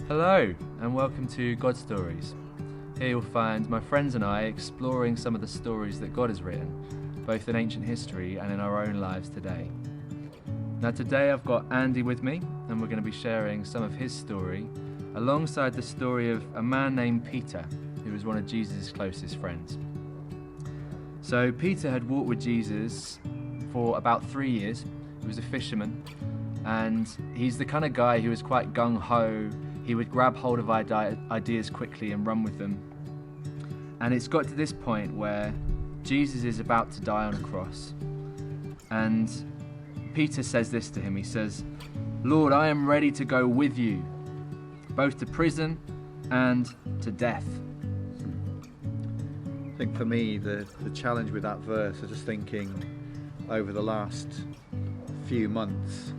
Hello, and welcome to God Stories. Here you'll find my friends and I exploring some of the stories that God has written, both in ancient history and in our own lives today. Now today I've got Andy with me, and we're going to be sharing some of his story, alongside the story of a man named Peter, who was one of Jesus' closest friends. So Peter had walked with Jesus for about 3 years. He was a fisherman, and he's the kind of guy who was quite gung-ho. He would grab hold of ideas quickly and run with them. And it's got to this point where Jesus is about to die on a cross. And Peter says this to him. He says, "Lord, I am ready to go with you, both to prison and to death." I think for me, the challenge with that verse, I was just thinking over the last few months,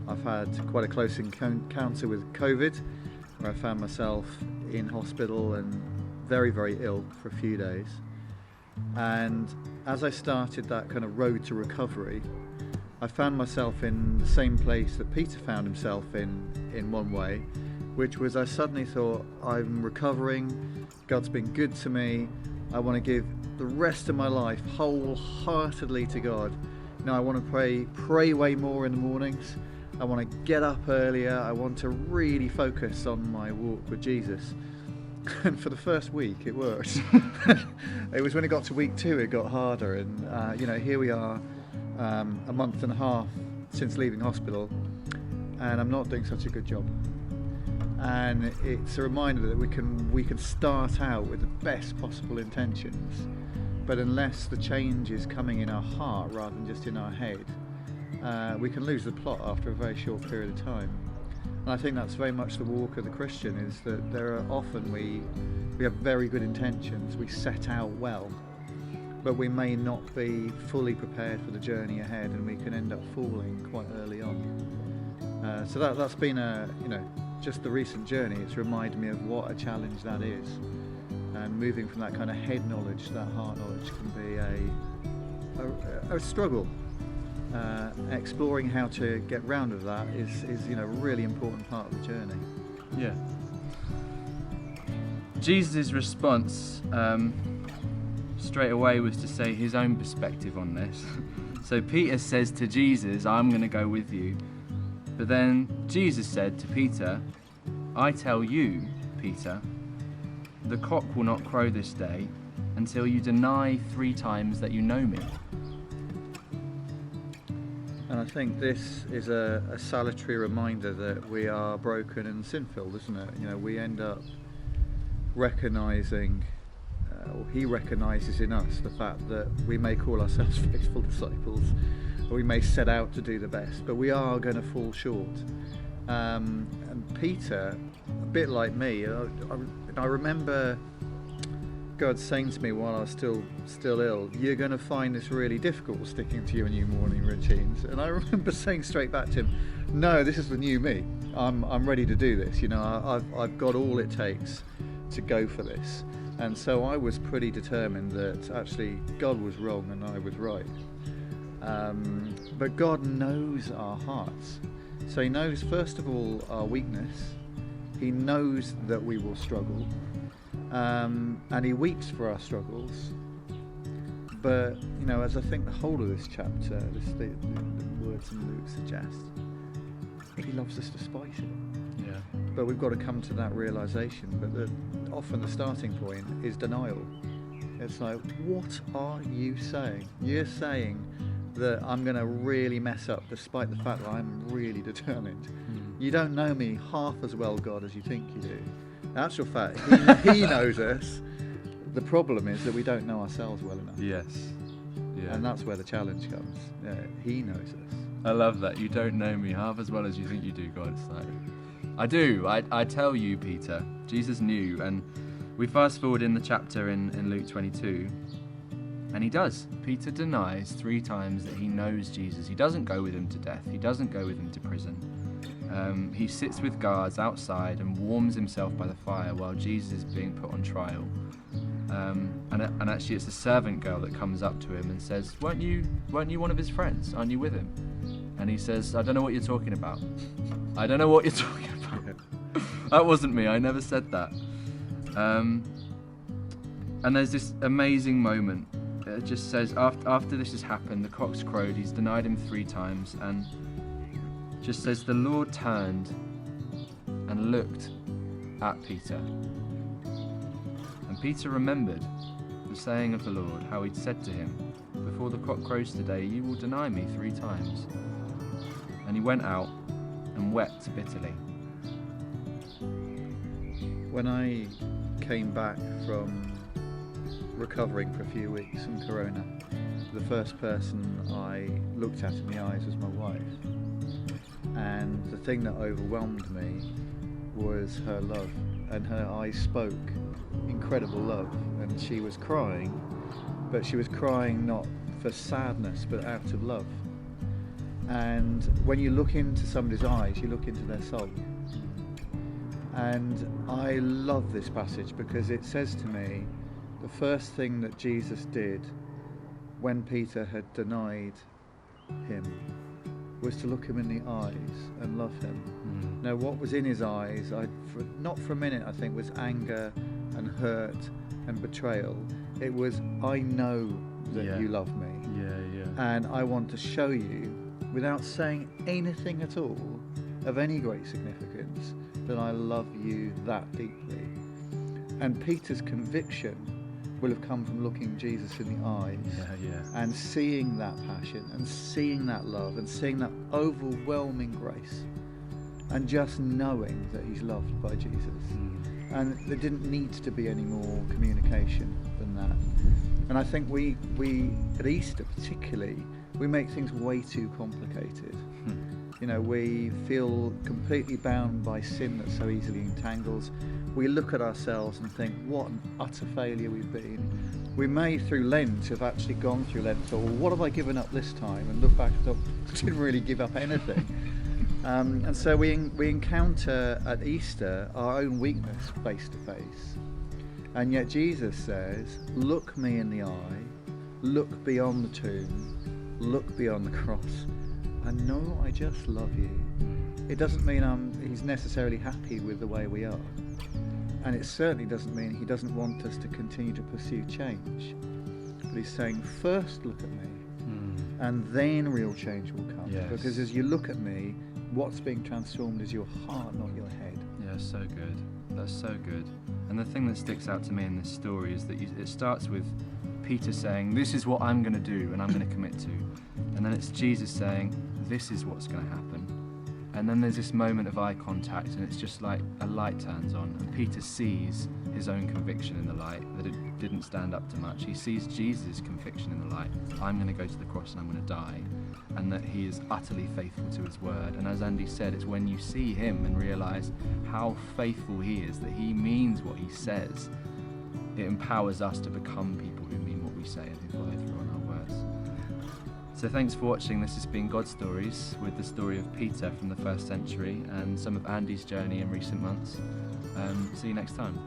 I've had quite a close encounter with COVID, where I found myself in hospital and very, very ill for a few days. And as I started that kind of road to recovery, I found myself in the same place that Peter found himself in one way, which was I suddenly thought, I'm recovering, God's been good to me, I want to give the rest of my life wholeheartedly to God. Now I want to pray way more in the mornings, I want to get up earlier, I want to really focus on my walk with Jesus. And for the first week it worked. It was when it got to week 2 it got harder, and here we are, a month and a half since leaving hospital, and I'm not doing such a good job. And it's a reminder that we can start out with the best possible intentions, but unless the change is coming in our heart rather than just in our head, we can lose the plot after a very short period of time. And I think that's very much the walk of the Christian, is that there are often we have very good intentions, we set out well, but we may not be fully prepared for the journey ahead, and we can end up falling quite early on. So that's been just the recent journey. It's reminded me of what a challenge that is, and moving from that kind of head knowledge to that heart knowledge can be a struggle. Exploring how to get round of that is a really important part of the journey. Yeah. Jesus' response straight away was to say his own perspective on this. So Peter says to Jesus, "I'm going to go with you." But then Jesus said to Peter, "I tell you, Peter, the cock will not crow this day until you deny 3 times that you know me." And I think this is a salutary reminder that we are broken and sin-filled, isn't it? We end up recognising, or he recognises in us, the fact that we may call ourselves faithful disciples, or we may set out to do the best, but we are going to fall short. And Peter, a bit like me, I remember God saying to me while I was still ill, "You're going to find this really difficult sticking to your new morning routines." And I remember saying straight back to him, "No, this is the new me. I'm ready to do this. I've got all it takes to go for this." And so I was pretty determined that actually God was wrong and I was right. But God knows our hearts. So he knows, first of all, our weakness. He knows that we will struggle. And he weeps for our struggles. But, as I think the whole of this chapter, the words in Luke suggest, he loves us despite it. Yeah. But we've got to come to that realisation. But often the starting point is denial. It's like, what are you saying? You're saying that I'm going to really mess up despite the fact that I'm really determined. You don't know me half as well, God, as you think you do. In actual fact, he knows us. The problem is that we don't know ourselves well enough. Yes. Yeah. And that's where the challenge comes. He knows us. I love that. You don't know me half as well as you think you do, God. It's like, I do. I tell you, Peter. Jesus knew. And we fast forward in the chapter in Luke 22, and he does. Peter denies 3 times that he knows Jesus. He doesn't go with him to death. He doesn't go with him to prison. He sits with guards outside and warms himself by the fire while Jesus is being put on trial. And actually it's a servant girl that comes up to him and says, weren't you one of his friends? Aren't you with him? And he says, I don't know what you're talking about. I don't know what you're talking about. That wasn't me, I never said that. And there's this amazing moment. It just says, after this has happened, the cock's crowed, he's denied him 3 times, and just says, the Lord turned and looked at Peter. And Peter remembered the saying of the Lord, how he'd said to him, before the cock crows today, you will deny me 3 times. And he went out and wept bitterly. When I came back from recovering for a few weeks from Corona, the first person I looked at in the eyes was my wife. And the thing that overwhelmed me was her love, and her eyes spoke incredible love, and she was crying, but she was crying not for sadness but out of love. And when you look into somebody's eyes, you look into their soul. And I love this passage because it says to me, the first thing that Jesus did when Peter had denied him was to look him in the eyes and love him. Now, what was in his eyes, not for a minute, I think, was anger and hurt and betrayal. It was, I know that you love me. And I want to show you, without saying anything at all of any great significance, that I love you that deeply. And Peter's conviction will have come from looking Jesus in the eyes and seeing that passion and seeing that love and seeing that overwhelming grace and just knowing that he's loved by Jesus. And there didn't need to be any more communication than that. And I think we at Easter particularly, we make things way too complicated. You know, we feel completely bound by sin that so easily entangles. We look at ourselves and think, what an utter failure we've been. We may, through Lent, have actually gone through Lent and thought, well, what have I given up this time? And look back and thought, I didn't really give up anything. And so we encounter at Easter our own weakness face to face. And yet Jesus says, look me in the eye, look beyond the tomb, look beyond the cross, and know I just love you. It doesn't mean he's necessarily happy with the way we are. And it certainly doesn't mean he doesn't want us to continue to pursue change. But he's saying, first look at me, and then real change will come. Yes. Because as you look at me, what's being transformed is your heart, not your head. Yeah, so good. That's so good. And the thing that sticks out to me in this story is that it starts with Peter saying, this is what I'm going to do and I'm going to commit to. And then it's Jesus saying, this is what's going to happen. And then there's this moment of eye contact, and it's just like a light turns on, and Peter sees his own conviction in the light, that it didn't stand up to much. He sees Jesus' conviction in the light. I'm going to go to the cross and I'm going to die. And that he is utterly faithful to his word. And as Andy said, it's when you see him and realise how faithful he is, that he means what he says, it empowers us to become people who mean what we say and who follow through on our words. So thanks for watching. This has been God Stories, with the story of Peter from the 1st century and some of Andy's journey in recent months. See you next time.